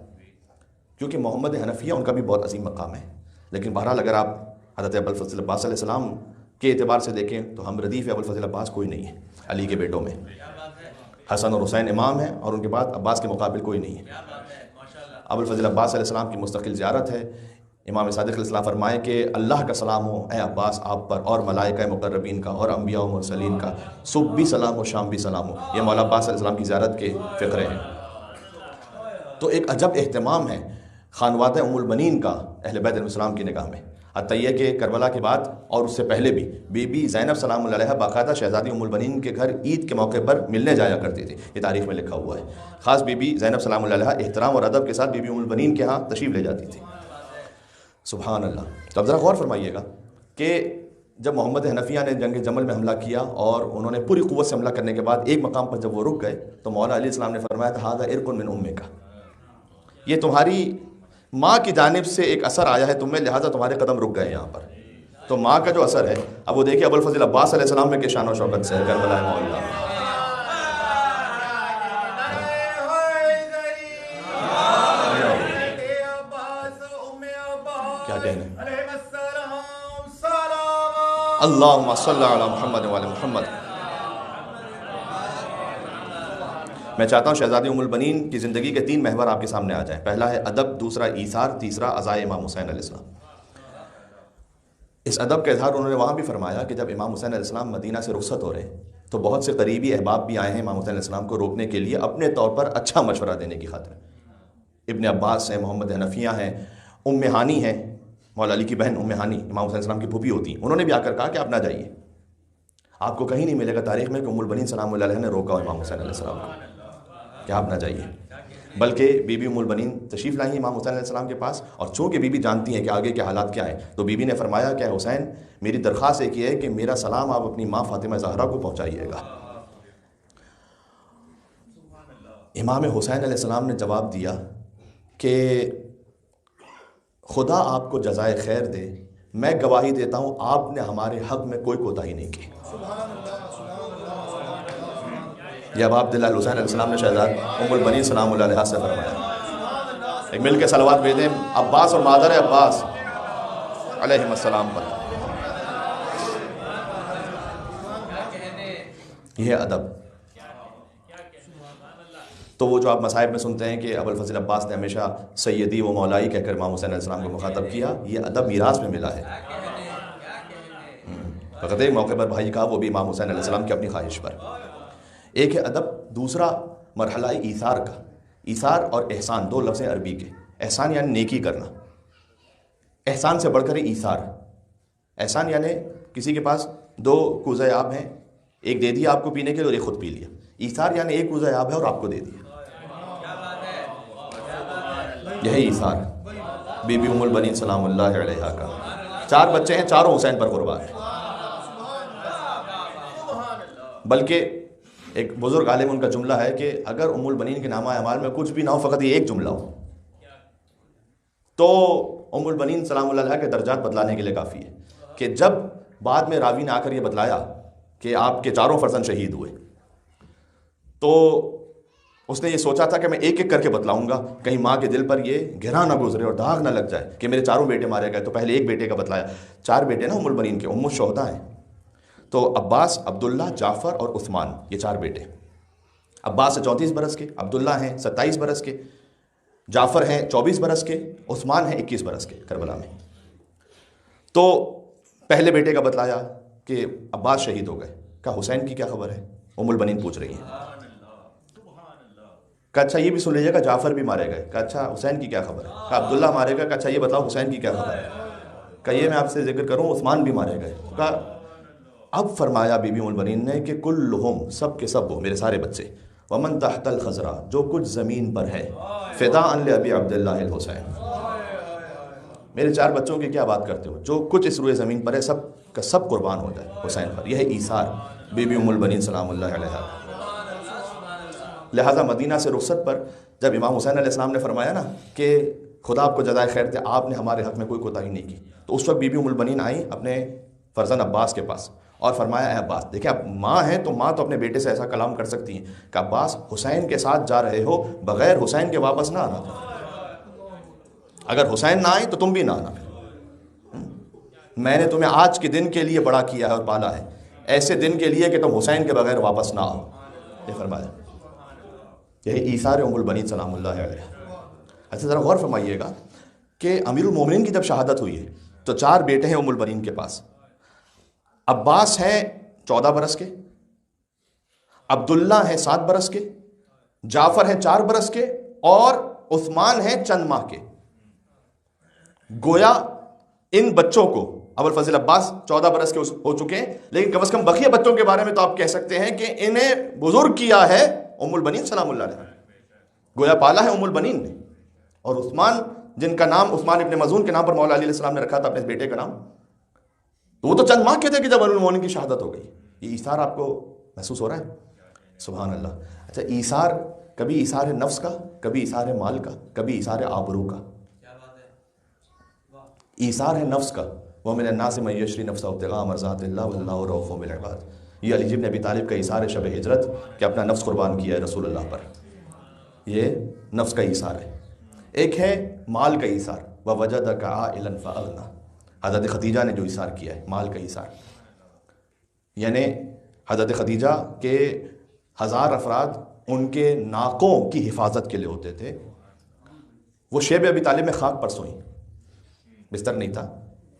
کیونکہ محمد حنفیہ ان کا بھی بہت عظیم مقام ہے، لیکن بہرحال اگر آپ حضرت ابوالفضل عباس علیہ السلام کے اعتبار سے دیکھیں تو ہم ردیف ابوالفضل عباس کوئی نہیں ہے علی کے بیٹوں میں۔ حسن اور حسین امام ہیں اور ان کے بعد عباس کے مقابل کوئی نہیں ہے۔ ابوالفضل عباس علیہ السلام کی مستقل زیارت ہے۔ امام صادق علیہ السلام فرمائے کہ اللہ کا سلام ہو اے عباس آپ پر، اور ملائکہ مقربین کا، اور انبیاء و مرسلین کا، صبح بھی سلام ہو شام بھی سلام ہو۔ یہ مولا عباس علیہ السلام کی زیارت کے فقرے ہیں۔ تو ایک عجب اہتمام ہے خانوادہ ام البنین کا اہل بیت علیہ السلام کی نگاہ میں، حتیٰ یہ کہ کربلا کے بعد اور اس سے پہلے بھی بی بی زینب سلام اللہ علیہا باقاعدہ شہزادی ام البنین کے گھر عید کے موقع پر ملنے جایا کرتی تھی، یہ تاریخ میں لکھا ہوا ہے۔ خاص بی بی زینب سلام اللہ علیہا احترام اور ادب کے ساتھ بی بی ام البنین کے ہاں تشریف لے جاتی تھی، سبحان اللہ۔ تو اب ذرا غور فرمائیے گا کہ جب محمد حنفیہ نے جنگ جمل میں حملہ کیا اور انہوں نے پوری قوت سے حملہ کرنے کے بعد ایک مقام پر جب وہ رک گئے تو مولا علیہ السلام نے فرمایا تھا ھذا عرق من امک، یہ تمہاری ماں کی جانب سے ایک اثر آیا ہے تمہیں، لہٰذا تمہارے قدم رک گئے یہاں پر۔ تو ماں کا جو اثر ہے، اب وہ دیکھیں ابوالفضل عباس علیہ السلام میں کہ شان و شوکت سے کربلا مولا۔ کیا کہنے اللہم صلی علی محمد وعلی محمد۔ میں چاہتا ہوں شہزادی ام البنین کی زندگی کے 3 محور آپ کے سامنے آ جائیں۔ پہلا ہے ادب، دوسرا ایثار، تیسرا عزائے امام حسین علیہ السلام۔ اس ادب کا اظہار انہوں نے وہاں بھی فرمایا کہ جب امام حسین علیہ السلام مدینہ سے رخصت ہو رہے تو بہت سے قریبی احباب بھی آئے ہیں امام حسین علیہ السلام کو روکنے کے لیے، اپنے طور پر اچھا مشورہ دینے کی خاطر۔ ابن عباس ہیں، محمد حنفیہ ہیں، ام ہانی ہیں، مولا علی کی بہن ام ہانی امام حسین علیہ السلام کی پھوپھی ہوتی ہیں، انہوں نے بھی آ کر کہا کہ آپ نہ جائیے۔ آپ کو کہیں نہیں ملے گا تاریخ میں کہ ام البنین سلام اللہ علیہ نے روکا امام حسین علیہ السلام کو کہ آپ نہ جائیے، بلکہ بی بی ام البنین تشریف لائیں امام حسین علیہ السلام کے پاس، اور چونکہ بی بی جانتی ہیں کہ آگے کے حالات کیا ہیں تو بی بی نے فرمایا کہ حسین میری درخواست ایک یہ ہے کہ میرا سلام آپ اپنی ماں فاطمہ زہرا کو پہنچائیے گا۔ امام حسین علیہ السلام نے جواب دیا کہ خدا آپ کو جزائے خیر دے، میں گواہی دیتا ہوں آپ نے ہمارے حق میں کوئی کوتاہی نہیں کی۔ یہ اب عبداللہ حسین علیہ السلام نے شہزاد ام البنین سلام اللہ علیہ سے فرمایا۔ ایک مل کے صلوات بھیجیں عباس اور مادر عباس علیہ السلام پر۔ یہ ہے ادب۔ تو وہ جو آپ مصائب میں سنتے ہیں کہ ابوالفضل عباس نے ہمیشہ سیدی و مولائی کہہ کر امام حسین علیہ السلام کو مخاطب کیا، یہ ادب میراث میں ملا ہے۔ فقط ایک موقع پر بھائی کہا، وہ بھی امام حسین علیہ السلام کی اپنی خواہش پر۔ ایک ہے ادب، دوسرا مرحلہ ایثار کا۔ ایثار اور احسان 2 لفظ ہیں عربی کے۔ احسان یعنی نیکی کرنا، احسان سے بڑھ کر ایثار۔ احسان یعنی کسی کے پاس 2 کوزہ آب ہیں، ایک دے دیا آپ کو پینے کے لیے اور ایک خود پی لیا۔ ایثار یعنی ایک کوزہ آب ہے اور آپ کو دے دیا، یہی ایثار۔ بی بی ام البنین سلام اللہ علیہا کا 4 بچے ہیں، چاروں حسین پر قربان ہیں۔ بلکہ ایک بزرگ عالم ان کا جملہ ہے کہ اگر ام البنین کے نامہ اعمال میں کچھ بھی نہ ہو، فقط یہ ایک جملہ ہو، تو ام البنین سلام اللہ علیہ کے درجات بدلانے کے لیے کافی ہے کہ جب بعد میں راوی نے آ کر یہ بتلایا کہ آپ کے 4 فرزند شہید ہوئے، تو اس نے یہ سوچا تھا کہ میں ایک ایک کر کے بتلاؤں گا، کہیں ماں کے دل پر یہ گھرا نہ گزرے اور داغ نہ لگ جائے کہ میرے چاروں بیٹے مارے گئے، تو پہلے ایک بیٹے کا بتلایا۔ 4 بیٹے نا ام البنین کے، ام الشہداء ہیں، تو عباس، عبداللہ، جعفر اور عثمان، یہ 4 بیٹے۔ عباس ہیں 34 برس کے، عبداللہ ہیں 27 برس کے، جعفر ہیں 24 برس کے، عثمان ہیں 21 برس کے کربلا میں۔ تو پہلے بیٹے کا بتلایا کہ عباس شہید ہو گئے، کہا حسین کی کیا خبر ہے؟ ام البنین پوچھ رہی ہیں۔ کہا اچھا یہ بھی سن لیجیے گا، جعفر بھی مارے گئے۔ کہا اچھا حسین کی کیا خبر ہے؟ کہا عبداللہ مارے گئے۔ کہا اچھا یہ بتاؤ حسین کی کیا خبر ہے؟ کہا یہ میں آپ سے ذکر کروں، عثمان بھی مارے گئے۔ کہا اب فرمایا بی بی ام البنین نے کہ کلہم، سب کے سب وہ میرے سارے بچے، ومن تحت الخضرا، جو کچھ زمین پر ہے، فداء لابی عبداللہ الحسین، میرے 4 بچوں کی کیا بات کرتے ہو، جو کچھ اس روئے زمین پر ہے سب کا سب قربان ہو جائے حسین پر۔ یہ ہے ایثار بی بی ام البنین سلام اللہ علیہا۔ لہٰذا مدینہ سے رخصت پر جب امام حسین علیہ السلام نے فرمایا نا کہ خدا آپ کو جزائے خیر دے، آپ نے ہمارے حق میں کوئی کوتاہی نہیں کی، تو اس وقت بی بی ام البنین آئیں اپنے فرزند عباس کے پاس اور فرمایا اے عباس، دیکھیں اب ماں ہیں تو ماں تو اپنے بیٹے سے ایسا کلام کر سکتی ہیں کہ عباس حسین کے ساتھ جا رہے ہو، بغیر حسین کے واپس نہ آنا، اگر حسین نہ آئیں تو تم بھی نہ آنا، میں نے تمہیں آج کے دن کے لیے بڑا کیا ہے اور پالا ہے، ایسے دن کے لیے کہ تم حسین کے بغیر واپس نہ آؤ، یہ فرمایا۔ یہی ایثار ام البنین سلام اللہ علیہ۔ ایسے ذرا غور فرمائیے گا کہ امیر المومنین کی جب شہادت ہوئی ہے تو 4 بیٹے ہیں ام البنین کے پاس، عباس ہیں 14 برس کے، عبداللہ ہیں 7 برس کے، جعفر ہیں 4 برس کے، اور عثمان ہیں چند ماہ کے۔ گویا ان بچوں کو ابوالفضل عباس 14 برس کے ہو چکے ہیں، لیکن کم از کم بقیہ بچوں کے بارے میں تو آپ کہہ سکتے ہیں کہ انہیں بزرگ کیا ہے ام البنین سلام اللہ علیہ، گویا پالا ہے ام البنین نے۔ اور عثمان، جن کا نام عثمان ابن مظعون کے نام پر مولا علی علیہ السلام نے رکھا تھا اپنے بیٹے کا نام، تو وہ تو چند ماہ کے تھے کہ جب امیر المومنین کی شہادت ہو گئی۔ یہ ایثار آپ کو محسوس ہو رہا ہے؟ سبحان اللہ۔ اچھا ایثار، کبھی ایثار نفس کا، کبھی ایثار مال کا، کبھی ایثار آبرو کا۔ ایثار ہے نفس کا، وَمِنَ النَّاسِ مَن يَشْرِي نَفْسَهُ ابْتِغَاءَ مَرْضَاتِ اللَّهِ وَاللَّهُ رَءُوفٌ بِالْعِبَادِ۔ یہ علی بن ابی طالب کا ایثار ہے شب ہجرت کہ اپنا نفس قربان کیا ہے رسول اللہ پر، یہ نفس کا ایثار ہے۔ ایک ہے مال کا ایثار، وَوَجَدَكَ عَائِلًا فَأَغْنَىٰ، حضرت خدیجہ نے جو ایثار کیا ہے مال کا ایثار، یعنی حضرت خدیجہ کے 1000 افراد ان کے ناکوں کی حفاظت کے لیے ہوتے تھے، وہ شیب ابی طالب میں خاک پر سوئیں، بستر نہیں تھا،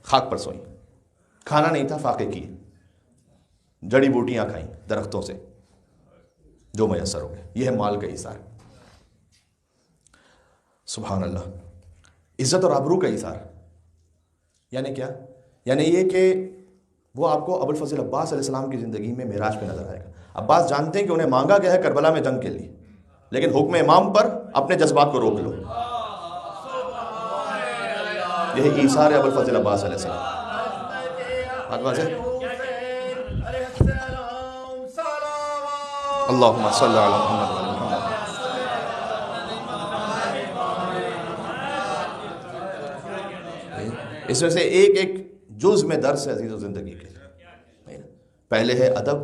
خاک پر سوئیں، کھانا نہیں تھا، فاقے کیے، جڑی بوٹیاں کھائیں درختوں سے جو میسر ہو گئے۔ یہ ہے مال کا ایثار، سبحان اللہ۔ عزت اور آبرو کا ایثار یعنی کیا؟ یعنی یہ کہ وہ آپ کو ابوالفضل عباس علیہ السلام کی زندگی میں معراج پہ نظر آئے گا۔ عباس جانتے ہیں کہ انہیں مانگا گیا ہے کربلا میں جنگ کے لیے، لیکن حکم امام پر اپنے جذبات کو روک لو، یہی ایثار ہے ابوالفضل عباس علیہ السلام۔ اللہم صلی علی محمد وعلی محمد۔ اس میں سے ایک ایک جز میں درس ہے عزیز و زندگی کے۔ پہلے ہے ادب،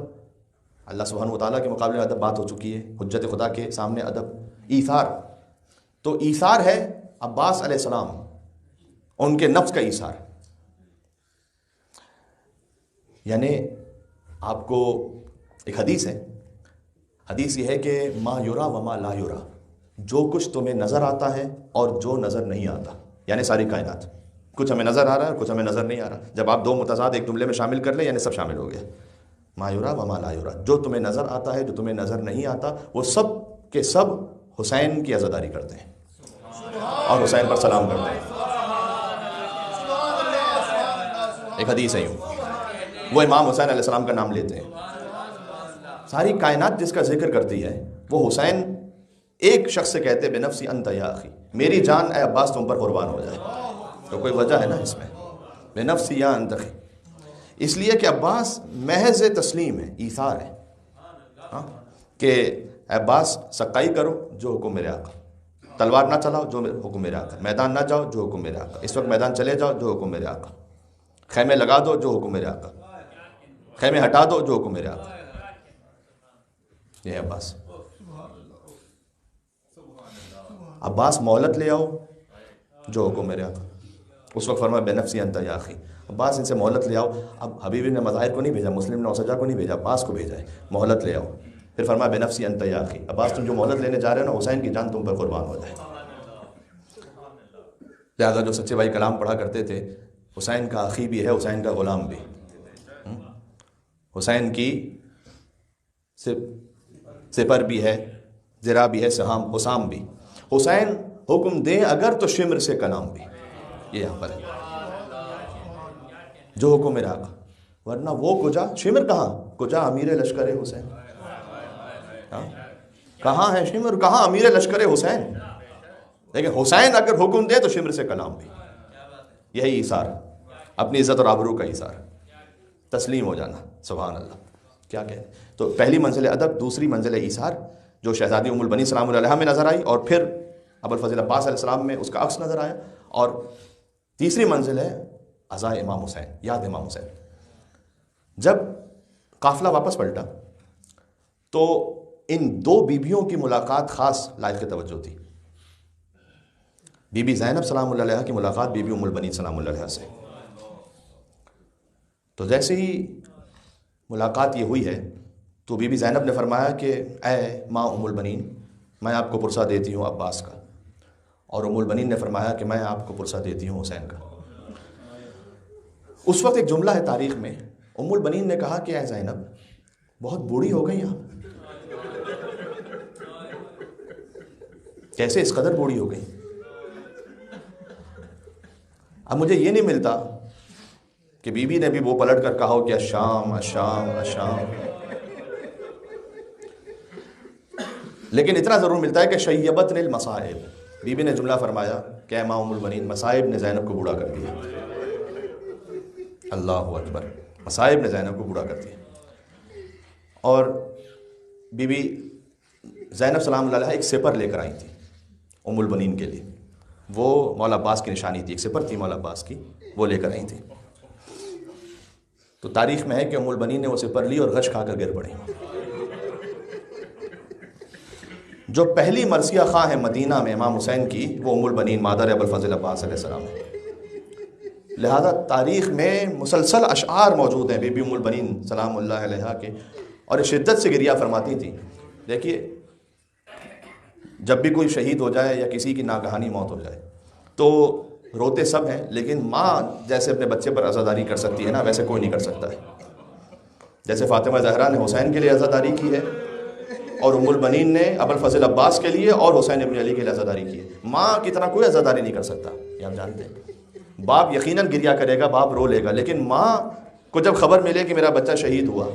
اللہ سبحانہ و تعالیٰ کے مقابلے میں ادب بات ہو چکی ہے، حجت خدا کے سامنے ادب۔ ایثار، تو ایثار ہے عباس علیہ السلام، ان کے نفس کا ایثار، یعنی آپ کو ایک حدیث ہے، حدیث یہ ہے کہ ما یرا وما لا یرا، جو کچھ تمہیں نظر آتا ہے اور جو نظر نہیں آتا، یعنی ساری کائنات، کچھ ہمیں نظر آ رہا ہے اور کچھ ہمیں نظر نہیں آ رہا۔ جب آپ 2 متضاد ایک جملے میں شامل کر لیں یعنی سب شامل ہو گیا۔ ما یرا وما لا یرا، جو تمہیں نظر آتا ہے، جو تمہیں نظر نہیں آتا، وہ سب کے سب حسین کی عزاداری کرتے ہیں اور حسین پر سلام کرتے ہیں۔ ایک حدیث ہے یوں، وہ امام حسین علیہ السلام کا نام لیتے ہیں، ساری کائنات جس کا ذکر کرتی ہے وہ حسین ایک شخص سے کہتے بنفسی انت یا اخی، میری جان اے عباس تم پر قربان ہو جائے، تو کوئی وجہ ہے نا اس میں، بنفسی یا انت اخی، اس لیے کہ عباس محض تسلیم ہے، ایثار ہے، کہ عباس سقائی کرو جو حکم میرے آقا، تلوار نہ چلاؤ جو حکم میرے آقا، میدان نہ جاؤ جو حکم میرے آقا، اس وقت میدان چلے جاؤ جو حکم میرے آقا، خیمے لگا دو جو حکم میرے آقا، خیمے ہٹا دو جو حکم میرے آقا، یہ ہے عباس۔ عباس مہلت لے آؤ جو حکم میرے آقا. اس وقت فرمایا بنفسی انت یا اخی، عباس ان سے مہلت لے آؤ. اب حبیب نے مظاہر کو نہیں بھیجا، مسلم نے اوسجا کو نہیں بھیجا، عباس کو بھیجا ہے، مہلت لے آؤ. پھر فرمایا بنفسی انت یا اخی، عباس تم جو مہلت لینے جا رہے ہو نا، حسین کی جان تم پر قربان ہو جائے. لہٰذا جو سچے بھائی کلام پڑھا کرتے تھے، حسین کا اخی بھی ہے، حسین کا غلام بھی، حسین کی سپر بھی ہے، ذرا بھی ہے، سہام حسام بھی. حسین حکم دیں اگر تو شمر سے کلام بھی، یہ یہاں پر ہے جو حکم میرا آقا. ورنہ وہ کجا شمر کہاں، کجا امیر لشکر حسین، کہاں ہے شمر، کہاں امیر لشکر حسین. لیکن حسین اگر حکم دے تو شمر سے کلام بھی. یہی ایثار، اپنی عزت اور آبرو کا ایثار، تسلیم ہو جانا. سبحان اللہ، کیا کہے. تو پہلی منزل ادب، دوسری منزل ایثار جو شہزادی ام البنین سلام اللہ علیہا میں نظر آئی، اور پھر ابوالفضل عباس علیہ السلام میں اس کا عکس نظر آیا. اور تیسری منزل ہے عزا امام حسین، یاد امام حسین. جب قافلہ واپس پلٹا تو ان دو بیبیوں کی ملاقات خاص لائق توجہ تھی. بی بی زینب سلام اللہ علیہا کی ملاقات بی بی ام البنین سلام اللہ علیہا سے. تو جیسے ہی ملاقات یہ ہوئی ہے تو بی بی زینب نے فرمایا کہ اے ماں ام البنین، میں آپ کو پرسہ دیتی ہوں عباس کا. اور ام البنین نے فرمایا کہ میں آپ کو پرسہ دیتی ہوں حسین کا. اس وقت ایک جملہ ہے تاریخ میں، ام البنین نے کہا کہ اے زینب بہت بوڑھی ہو گئی آپ، کیسے اس قدر بوڑھی ہو گئی. اب مجھے یہ نہیں ملتا کہ بی بی نے بھی وہ پلٹ کر کہا ہو کہ الشام الشام الشام، لیکن اتنا ضرور ملتا ہے کہ شیبتنی المصائب، بی بی نے جملہ فرمایا کہ اے ماں ام البنین، مصائب نے زینب کو بوڑھا کر دیا. اللہ اکبر، مصائب نے زینب کو بوڑھا کر دیا. اور بی بی زینب سلام اللہ علیہا ایک سپر لے کر آئی تھی ام البنین کے لیے. وہ مولا عباس کی نشانی تھی، ایک سپر تھی مولا عباس کی، وہ لے کر آئی تھی. تو تاریخ میں ہے کہ ام البنین نے وہ سپر لی اور غش کھا کر گر پڑی. جو پہلی مرثیہ خواں ہے مدینہ میں امام حسین کی، وہ ام البنین مادر ابوالفضل عباس علیہ السلام ہے. لہذا تاریخ میں مسلسل اشعار موجود ہیں بی بی ام البنین سلام اللہ علیہا کے، اور شدت سے گریہ فرماتی تھی. دیکھیے جب بھی کوئی شہید ہو جائے یا کسی کی ناگہانی موت ہو جائے تو روتے سب ہیں، لیکن ماں جیسے اپنے بچے پر عزاداری کر سکتی ہے نا، ویسے کوئی نہیں کر سکتا ہے. جیسے فاطمہ زہرا نے حسین کے لیے عزاداری کی ہے، اور ام البنین نے ابوالفضل عباس کے لیے اور حسین ابن علی کے لیے عزاداری کی ہے. ماں کی طرح کوئی عزاداری نہیں کر سکتا، یہ آپ جانتے ہیں. باپ یقیناً گریہ کرے گا، باپ رو لے گا، لیکن ماں کو جب خبر ملے کہ میرا بچہ شہید ہوا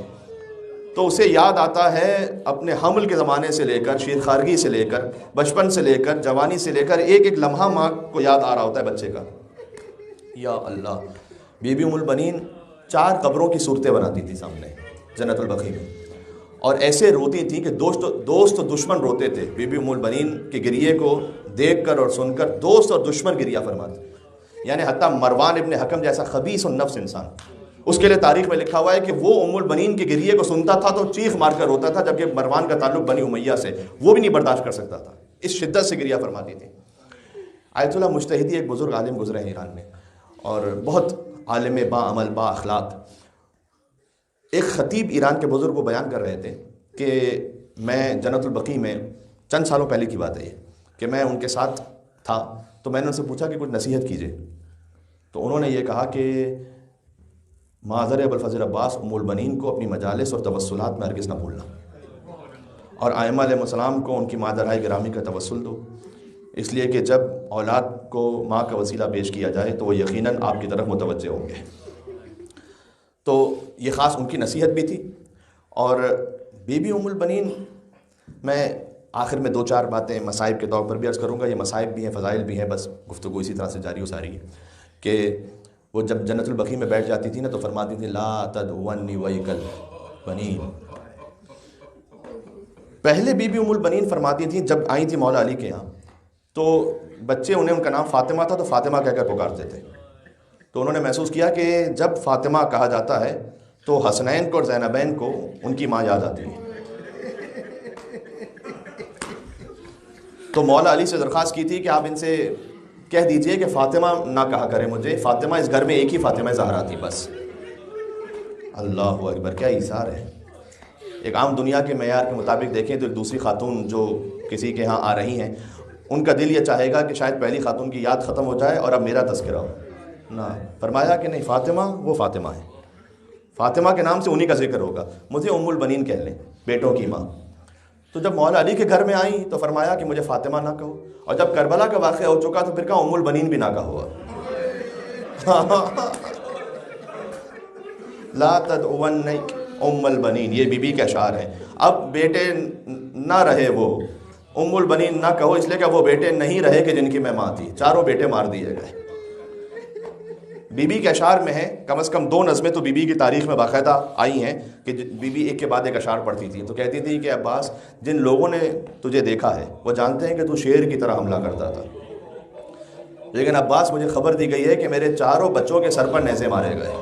تو اسے یاد آتا ہے اپنے حمل کے زمانے سے لے کر، شیرخوارگی سے لے کر، بچپن سے لے کر، جوانی سے لے کر، ایک ایک لمحہ ماں کو یاد آ رہا ہوتا ہے بچے کا. یا اللہ، بی بی ام البنین 4 قبروں کی صورتیں بناتی تھی سامنے جنت البقیع میں، اور ایسے روتی تھی کہ دوست و دشمن روتے تھے. بی بی ام البنین کے گریے کو دیکھ کر اور سن کر دوست اور دشمن گریہ فرماتے. یعنی حتیٰ مروان ابن حکم جیسا خبیث النفس انسان، اس کے لیے تاریخ میں لکھا ہوا ہے کہ وہ ام البنین کے گریے کو سنتا تھا تو چیخ مار کر روتا تھا، جبکہ مروان کا تعلق بنی امیہ سے، وہ بھی نہیں برداشت کر سکتا تھا، اس شدت سے گریہ فرماتی تھی. آیت اللہ مجتہدی ایک بزرگ عالم گزرے ہیں ایران میں، اور بہت عالم با عمل با اخلاق. ایک خطیب ایران کے بزرگ وہ بیان کر رہے تھے کہ میں جنت البقیع میں چند سالوں پہلے کی بات ہے یہ، کہ میں ان کے ساتھ تھا، تو میں نے ان سے پوچھا کہ کچھ نصیحت کیجئے. تو انہوں نے یہ کہا کہ معذر ابوالفضل عباس ام البنین کو اپنی مجالس اور توسلات میں ہرگز نہ بھولنا، اور ائمہ علیہ السلام کو ان کی مادرائے گرامی کا توسل دو، اس لیے کہ جب اولاد کو ماں کا وسیلہ پیش کیا جائے تو وہ یقیناً آپ کی طرف متوجہ ہوں گے. تو یہ خاص ان کی نصیحت بھی تھی. اور بی بی ام البنین، میں آخر میں 2-4 باتیں مصائب کے طور پر بھی عرض کروں گا. یہ مصائب بھی ہیں، فضائل بھی ہیں، بس گفتگو اسی طرح سے جاری و ساری ہے کہ وہ جب جنت البقیع میں بیٹھ جاتی تھی نا تو فرماتی تھی لا تدعونی ویکل بنین. پہلے بی بی ام البنین فرماتی تھیں جب آئی تھی مولا علی کے یہاں تو بچے انہیں ان کا نام فاطمہ تھا تو فاطمہ کہہ کر پکارتے تھے. تو انہوں نے محسوس کیا کہ جب فاطمہ کہا جاتا ہے تو حسنین کو اور زینبین کو ان کی ماں یاد آتی ہے. تو مولا علی سے درخواست کی تھی کہ آپ ان سے کہہ دیجئے کہ فاطمہ نہ کہا کرے مجھے، فاطمہ اس گھر میں ایک ہی فاطمہ زہرا تھی بس۔ اللہ اکبر، کیا ایثار ہے! ایک عام دنیا کے معیار کے مطابق دیکھیں تو ایک دوسری خاتون جو کسی کے ہاں آ رہی ہیں، ان کا دل یہ چاہے گا کہ شاید پہلی خاتون کی یاد ختم ہو جائے اور اب میرا تذکرہ ہو۔ نہ، فرمایا کہ نہیں، فاطمہ وہ فاطمہ ہے، فاطمہ کے نام سے انہی کا ذکر ہوگا، مجھے ام البنین کہہ لیں، بیٹوں کی ماں۔ تو جب مولا علی کے گھر میں آئیں تو فرمایا کہ مجھے فاطمہ نہ کہو، اور جب کربلا کا واقعہ ہو چکا تو پھر کہا ام البنین بھی نہ کہو۔ لا تدعونی ام البنین، یہ بی بی کے اشعار ہیں۔ اب بیٹے نہ رہے وہ، ام البنین نہ کہو، اس لیے کہ وہ بیٹے نہیں رہے کہ جن کی میں ماں تھی، چاروں بیٹے مار دیے گئے۔ بی بی کے اشعار میں ہیں، کم از کم 2 نظمیں تو بی بی کی تاریخ میں باقاعدہ آئی ہیں کہ بی بی ایک کے بعد ایک اشعار پڑھتی تھی، تو کہتی تھی کہ عباس، جن لوگوں نے تجھے دیکھا ہے وہ جانتے ہیں کہ تو شیر کی طرح حملہ کرتا تھا، لیکن عباس مجھے خبر دی گئی ہے کہ میرے چاروں بچوں کے سر پر نیزے مارے گئے،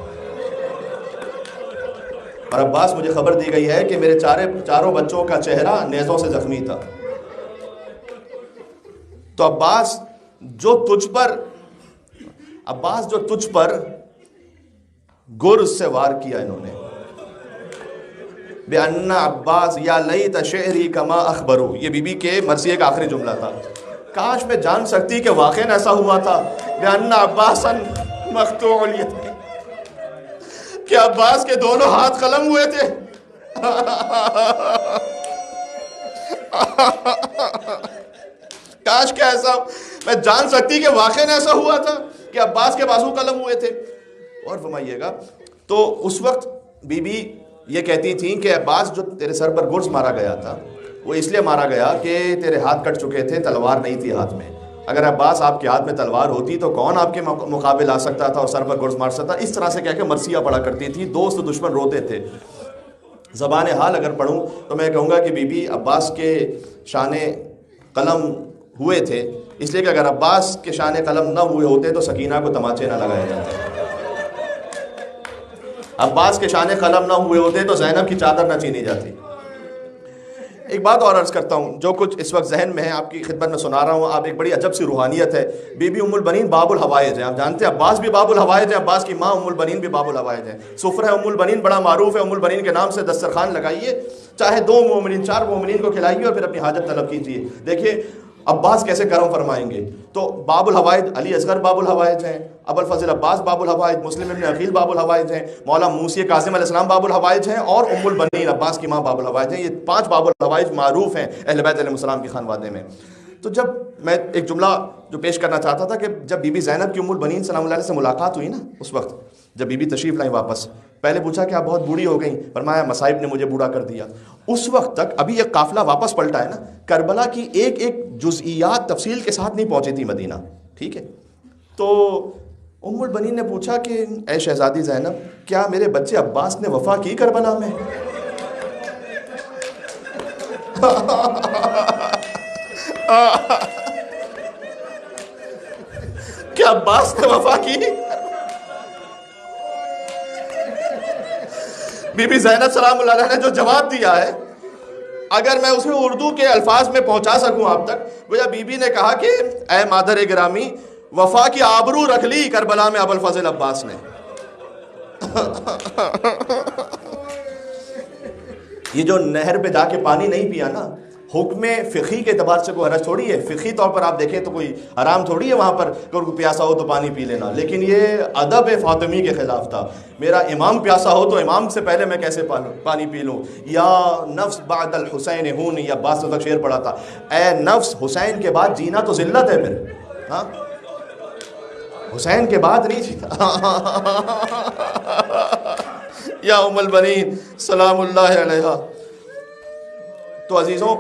اور عباس مجھے خبر دی گئی ہے کہ میرے چاروں بچوں کا چہرہ نیزوں سے زخمی تھا۔ تو عباس جو تجھ پر گرز سے وار کیا انہوں نے، بِأَنَّ عباس یا لیت شعری کما اخبرو، یہ بی بی کے مرثیے کا آخری جملہ تھا، کاش میں جان سکتی کہ واقعاً ایسا ہوا تھا، بِأَنَّ عباسا مقطوع الیدین، کہ عباس کے دونوں ہاتھ قلم ہوئے تھے۔ کاش کہ ایسا میں جان سکتی کہ واقعاً ایسا ہوا تھا کہ عباس کے بازو قلم ہوئے تھے۔ اور فرمائیے گا، تو اس وقت بی بی یہ کہتی تھیں کہ عباس جو تیرے سر پر گرز مارا گیا تھا وہ اس لیے مارا گیا کہ تیرے ہاتھ کٹ چکے تھے، تلوار نہیں تھی ہاتھ میں، اگر عباس آپ کے ہاتھ میں تلوار ہوتی تو کون آپ کے مقابل آ سکتا تھا اور سر پر گرز مار سکتا۔ اس طرح سے کہہ کے مرثیہ پڑھا کرتی تھی، دوست دشمن روتے تھے۔ زبان حال اگر پڑھوں تو میں کہوں گا کہ بی بی عباس کے شان قلم ہوئے تھے، اس لیے کہ اگر عباس کے شان قلم نہ ہوئے ہوتے تو سکینہ کو تماچے نہ لگائے جاتے، عباس کے شان قلم نہ ہوئے ہوتے تو زینب کی چادر نہ چینی جاتی۔ ایک بات اور عرض کرتا ہوں، جو کچھ اس وقت ذہن میں ہے آپ کی خدمت میں سنا رہا ہوں، آپ ایک بڑی عجب سی روحانیت ہے۔ بی بی ام البنین باب الحوائج ہیں، آپ جانتے ہیں عباس بھی باب الحوائج ہیں، عباس کی ماں ام البنین بھی باب الحوائج ہیں۔ سفرہ ام البنین بڑا معروف ہے، ام البنین کے نام سے دسترخوان لگائیے، چاہے 2 مومنین 4 مومنین کو کھلائیے اور پھر اپنی حاجت طلب کیجیے، دیکھیے عباس کیسے کرم فرمائیں گے۔ تو باب الحوائج علی اصغر باب الحوائج ہیں، ابو الفضل عباس باب الحوائج، مسلم ابن عقیل باب الحوائج ہیں، مولا موسی کاظم علیہ السلام باب الحوائج ہیں، اور ام البنین عباس کی ماں باب الحوائج ہیں۔ یہ 5 باب الحوائج معروف ہیں اہل بیت علیہ السلام کی خانوادے میں۔ تو جب میں ایک جملہ جو پیش کرنا چاہتا تھا کہ جب بی بی زینب کی ام البنین سلام اللہ علیہ سے ملاقات ہوئی نا، اس وقت جب بی بی تشریف لائیں واپس، پہلے پوچھا کہ آپ بہت بوڑھی ہو گئیں، فرمایا مصائب نے مجھے بوڑھا کر دیا۔ اس وقت تک ابھی ایک قافلہ واپس پلٹا ہے نا، کربلا کی ایک ایک جزئیات تفصیل کے ساتھ نہیں پہنچی تھی مدینہ، ٹھیک ہے؟ تو ام البنین نے پوچھا کہ اے شہزادی زینب، کیا میرے بچے عباس نے وفا کی کربلا میں؟ کیا عباس نے وفا کی؟ بی بی زینب سلام اللہ علیہ نے جو جواب دیا ہے، اگر میں اسے اردو کے الفاظ میں پہنچا سکوں آپ تک، گویا بی بی نے کہا کہ اے مادر گرامی، وفا کی آبرو رکھ لی کربلا میں ابو الفضل عباس نے۔ یہ جو نہر پہ جا کے پانی نہیں پیا نا، حکم فقہی کے اعتبار سے کوئی حرج تھوڑی ہے، فقہی طور پر آپ دیکھیں تو کوئی حرام تھوڑی ہے وہاں پر کوئی پیاسا ہو تو پانی پی لینا، لیکن یہ ادب فاطمی کے خلاف تھا۔ میرا امام پیاسا ہو تو امام سے پہلے میں کیسے پانی پی لوں؟ یا نفس بعد الحسین ہونی، یا عباس تک شعر پڑھا تھا، اے نفس حسین کے بعد جینا تو ذلت ہے، پھر ہاں حسین کے بعد نہیں جیتا۔ یا ام البنین سلام اللہ علیہا۔ تو عزیزوں،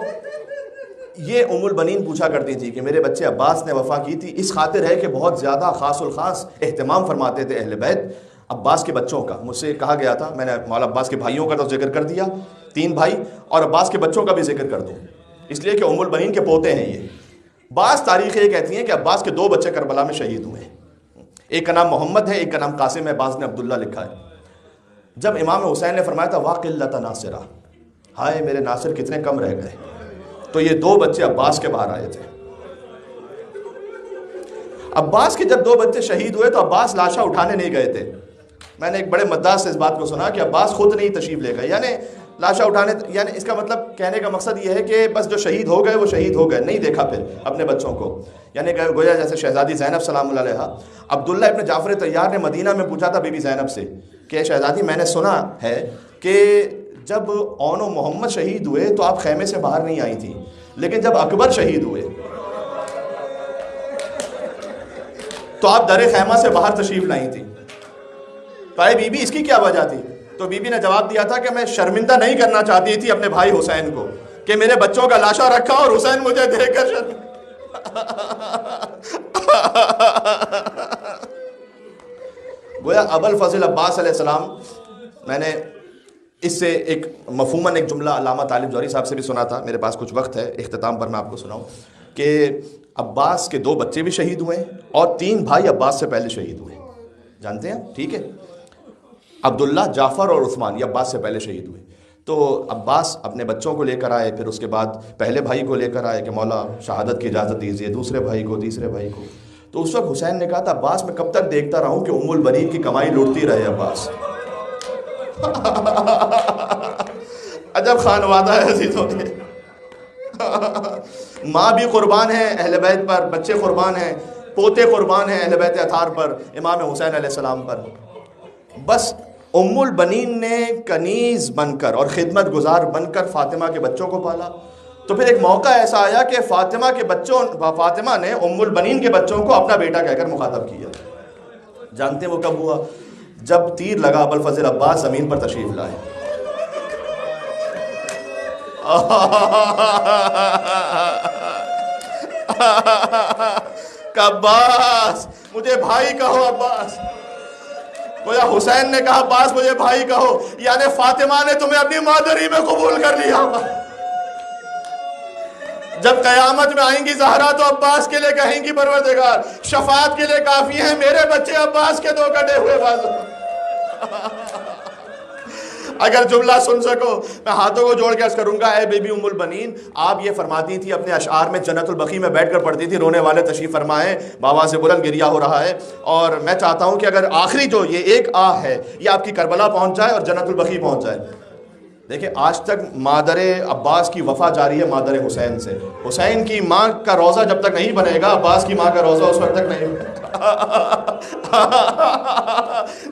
یہ ام البنین پوچھا کرتی تھی کہ میرے بچے عباس نے وفا کی تھی، اس خاطر ہے کہ بہت زیادہ خاص الخاص اہتمام فرماتے تھے اہل بیت عباس کے بچوں کا۔ مجھ سے کہا گیا تھا، میں نے مولا عباس کے بھائیوں کا تو ذکر کر دیا، 3 بھائی، اور عباس کے بچوں کا بھی ذکر کر دوں، اس لیے کہ ام البنین کے پوتے ہیں یہ۔ بعض تاریخیں یہ کہتی ہیں کہ عباس کے 2 بچے کربلا میں شہید ہوئے، ایک کا نام محمد ہے، ایک کا نام قاسم ہے، بعض نے عبداللہ لکھا ہے۔ جب امام حسین نے فرمایا تھا واقلۃ ناصرہ، ہائے میرے ناصر کتنے کم رہ گئے، تو یہ 2 بچے عباس کے باہر آئے تھے، عباس کے جب 2 بچے شہید ہوئے تو عباس لاشا اٹھانے نہیں گئے تھے. میں نے ایک بڑے مداح سے اس بات کو سنا کہ عباس خود نہیں تشریف لے گئے, یعنی لاشا اٹھانے, یعنی اس کا مطلب کہنے کا مقصد یہ ہے کہ بس جو شہید ہو گئے وہ شہید ہو گئے, نہیں دیکھا پھر اپنے بچوں کو. یعنی گویا جیسے شہزادی زینب سلام اللہ علیہا, عبداللہ ابن جعفر طیار نے مدینہ میں پوچھا تھا بی بی زینب سے کہ شہزادی میں نے سنا ہے کہ جب اون و محمد شہید ہوئے تو آپ خیمے سے باہر نہیں آئی تھی, لیکن جب اکبر شہید ہوئے تو آپ در خیمہ سے باہر تشریف لائی تھی. بھائی بی بی اس کی کیا وجہ تھی؟ تو بی بی نے جواب دیا تھا کہ میں شرمندہ نہیں کرنا چاہتی تھی اپنے بھائی حسین کو کہ میرے بچوں کا لاشا رکھا اور حسین مجھے دیکھ کر گویا ابو الفضل عباس علیہ السلام. میں نے اس سے ایک مفہوماً ایک جملہ علامہ طالب جوہری صاحب سے بھی سنا تھا, میرے پاس کچھ وقت ہے, اختتام پر میں آپ کو سناؤں کہ عباس کے 2 بچے بھی شہید ہوئے اور 3 بھائی عباس سے پہلے شہید ہوئے, جانتے ہیں, ٹھیک ہے. عبداللہ, جعفر اور عثمان یہ عباس سے پہلے شہید ہوئے. تو عباس اپنے بچوں کو لے کر آئے, پھر اس کے بعد پہلے بھائی کو لے کر آئے کہ مولا شہادت کی اجازت دیجیے, دوسرے بھائی کو, تیسرے بھائی کو. تو اس وقت حسین نے کہا تھا عباس میں کب تک دیکھتا رہوں کہ ام البنین کی کمائی لوٹتی رہے عباس. عجب خانوادہ ہے عزیزوں کے. ماں بھی قربان ہے اہل بیت پر, بچے قربان ہیں, پوتے قربان ہیں اہل بیت اطہار پر, امام حسین علیہ السلام پر. بس ام البنین نے کنیز بن کر اور خدمت گزار بن کر فاطمہ کے بچوں کو پالا. تو پھر ایک موقع ایسا آیا کہ فاطمہ نے ام البنین کے بچوں کو اپنا بیٹا کہہ کر مخاطب کیا. جانتے ہیں وہ کب ہوا؟ جب تیر لگا ابو الفضل عباس زمین پر تشریف لائے. کہ عباس مجھے بھائی کہو. عباس گویا حسین نے کہا عباس مجھے بھائی کہو, یعنی فاطمہ نے تمہیں اپنی مادری میں قبول کر لیا. جب قیامت میں آئیں گی زہرا تو عباس کے لیے کہیں گی پروردگار شفاعت کے لیے کافی ہیں میرے بچے عباس کے 2 کٹے ہوئے بازو. اگر جملہ سن سکو میں ہاتھوں کو جوڑ کے عرض کروں گا, اے بی بی ام البنین, آپ یہ فرماتی تھی اپنے اشعار میں, جنت البقیع میں بیٹھ کر پڑھتی تھی, رونے والے تشریف فرمائیں, بابا سے بلند گریہ ہو رہا ہے, اور میں چاہتا ہوں کہ اگر آخری جو یہ ایک آہ ہے یہ آپ کی کربلا پہنچ جائے اور جنت البقیع پہنچ جائے. دیکھیں آج تک مادر عباس کی وفا جاری ہے مادر حسین سے. حسین کی ماں کا روضہ جب تک نہیں بنے گا, عباس کی ماں کا روضہ اس وقت تک نہیں.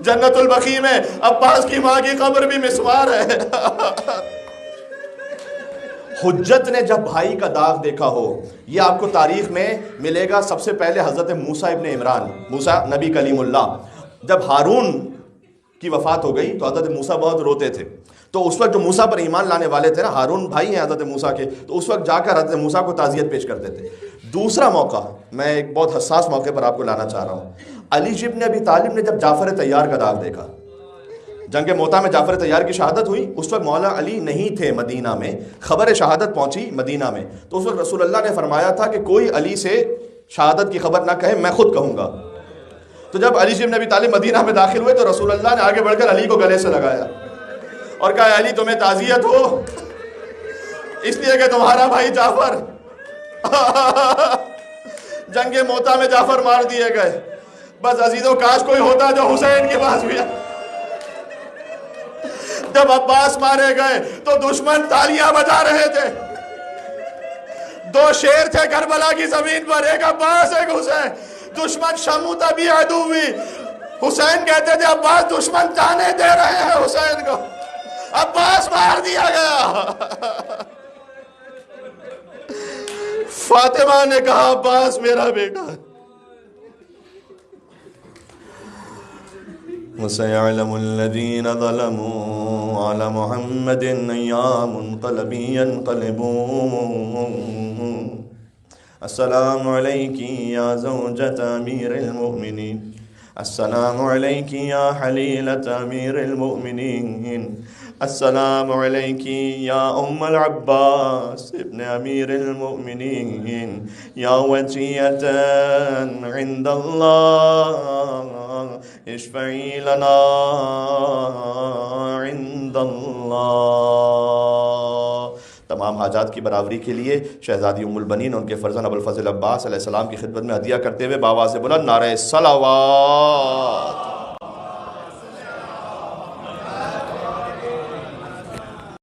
جنت البقیع میں عباس کی ماں کی قبر بھی مسمار ہے. حجت نے جب بھائی کا داغ دیکھا ہو, یہ آپ کو تاریخ میں ملے گا. سب سے پہلے حضرت موسیٰ ابن عمران, موسیٰ نبی کلیم اللہ, جب ہارون کی وفات ہو گئی تو حضرت موسیٰ بہت روتے تھے. تو اس وقت جو موسیٰ پر ایمان لانے والے تھے نا, ہارون بھائی ہیں حضرت موسیٰ کے, تو اس وقت جا کر حضرت موسیٰ کو تعزیت پیش کرتے تھے. دوسرا موقع میں ایک بہت حساس موقع پر آپ کو لانا چاہ رہا ہوں. علی ابن ابی طالب نے جب جعفر طیار کا داغ دیکھا, جنگ موتا میں جعفر طیار کی شہادت ہوئی, اس وقت مولا علی نہیں تھے مدینہ میں, خبر شہادت پہنچی مدینہ میں. تو اس وقت رسول اللہ نے فرمایا تھا کہ کوئی علی سے شہادت کی خبر نہ کہے, میں خود کہوں گا. تو جب علی ابن ابی طالب مدینہ میں داخل ہوئے تو رسول اللہ نے آگے بڑھ کر علی کو گلے سے لگایا اور کہا علی تمہیں تعزیت ہو اس لیے کہ تمہارا بھائی جعفر جنگ موتا میں جعفر مار دیے گئے. بس عزیزوں کاش کوئی ہوتا جو حسین کے پاس بھی. جب عباس مارے گئے تو دشمن تالیاں بجا رہے تھے. 2 شیر تھے کربلا کی زمین پر, ایک عباس ایک حسین. دشمن شموتا بھی عدوی, حسین کہتے تھے عباس دشمن جانے دے رہے ہیں حسین کو, عباس مار دیا گیا. فاطمہ نے کہا عباس میرا بیٹا. وَسَيَعْلَمُ الَّذِينَ ظَلَمُوا عَلَى مُحَمَّدٍ أَيَّا مُنْقَلَبٍ يَنْقَلِبُونَ. السلام علیکی یا زوجۃ امیر المؤمنین, السلام علیکی یا حلیلۃ امیر المؤمنین, السلام علیکی یا ام العباس ابن امیر المؤمنین, یا وجیۃ عند اللہ اشفعی لنا عند اللہ. تمام حاجات کی برابری کے لیے شہزادی ام البنین ان کے فرزند ابوالفضل عباس علیہ السلام کی خدمت میں ہدیہ کرتے ہوئے بآواز بلند نعرہ صلوات